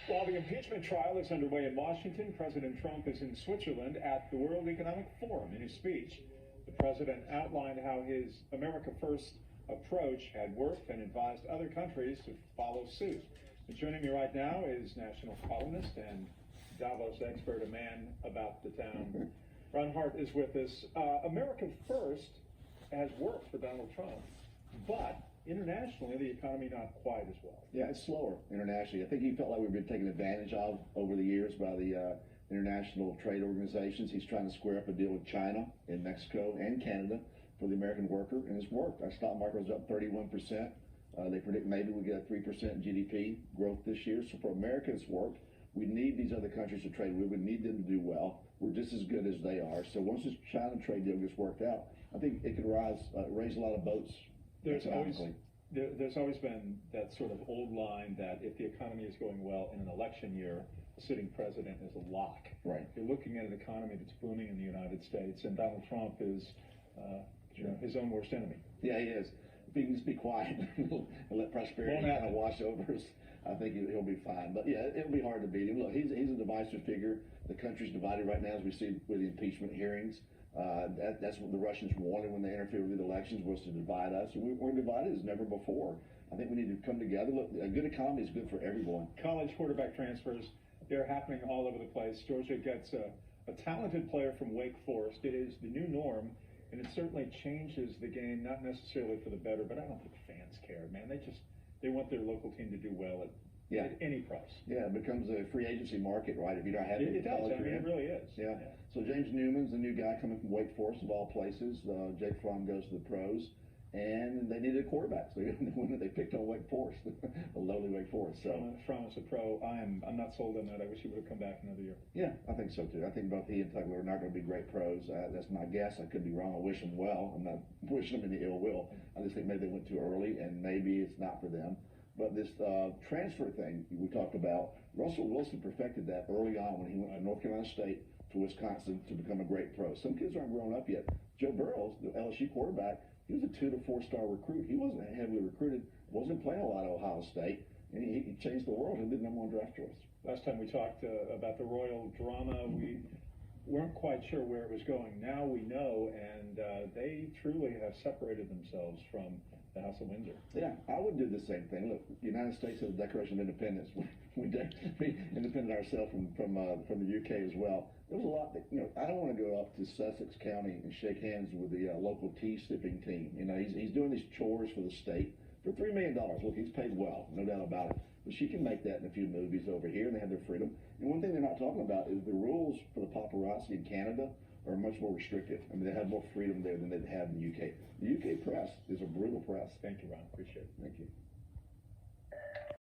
While the impeachment trial is underway in Washington, President Trump is in Switzerland at the World Economic Forum. In his speech, the president outlined how his America First approach had worked and advised other countries to follow suit. And joining me right now is national columnist and Davos expert, a man about the town. Ron Hart is with us. America First has worked for Donald Trump, but internationally, the economy not quite as well. Yeah, it's slower internationally. I think he felt like we've been taken advantage of over the years by the international trade organizations. He's trying to square up a deal with China and Mexico and Canada for the American worker, and it's worked. Our stock market was up 31%. They predict maybe we get a 3% GDP growth this year. So for America, it's worked. We need these other countries to trade with. We need them to do well. We're just as good as they are. So once this China trade deal gets worked out, I think it could raise a lot of boats. There's always been that sort of old line that if the economy is going well in an election year, a sitting president is a lock. Right. You're looking at an economy that's booming in the United States, and Donald Trump is his own worst enemy. Yeah, he is. If he can just be quiet and let prosperity kind of wash over us, I think he'll be fine. But yeah, it'll be hard to beat him. Look, he's a divisive figure. The country's divided right now, as we see with the impeachment hearings. That's what the Russians wanted when they interfered with the elections, was to divide us. And we're divided as never before. I think we need to come together. Look, a good economy is good for everyone. College quarterback transfers, they're happening all over the place. Georgia gets a talented player from Wake Forest. It is the new norm, and it certainly changes the game, not necessarily for the better, but I don't think fans care, man. They want their local team to do well at any price. Yeah, it becomes a free agency market, right? If you don't have it does. I mean, it really is. Yeah. So James Newman's the new guy coming from Wake Forest, of all places. Jake Fromm goes to the pros, and they needed a quarterback. So they picked on Wake Forest, a lowly Wake Forest. So Fromm is a pro. I'm not sold on that. I wish he would have come back another year. Yeah, I think so too. I think both he and Tugler are not going to be great pros. That's my guess. I could be wrong. I wish them well. I'm not wishing them any ill will. I just think maybe they went too early, and maybe it's not for them. But this transfer thing we talked about, Russell Wilson perfected that early on when he went to North Carolina State to Wisconsin to become a great pro. Some kids aren't grown up yet. Joe Burrow, the LSU quarterback, he was a 2 to 4 star recruit. He wasn't heavily recruited, wasn't playing a lot at Ohio State, and he changed the world and did number one draft choice. Last time we talked about the Royal drama, we weren't quite sure where it was going. Now we know, and they truly have separated themselves from the House of Windsor. Yeah, I would do the same thing. Look, the United States has the Declaration of Independence. We independent ourselves from the UK as well. There was a lot that, I don't want to go up to Sussex County and shake hands with the local tea sipping team. He's doing these chores for the state for $3 million. Look, he's paid well, no doubt about it. But she can make that in a few movies over here, and they have their freedom. And one thing they're not talking about is the rules for the paparazzi in Canada are much more restrictive. I mean, they have more freedom there than they have in the UK. The UK press is a brutal press. Thank you, Ron. Appreciate it. Thank you.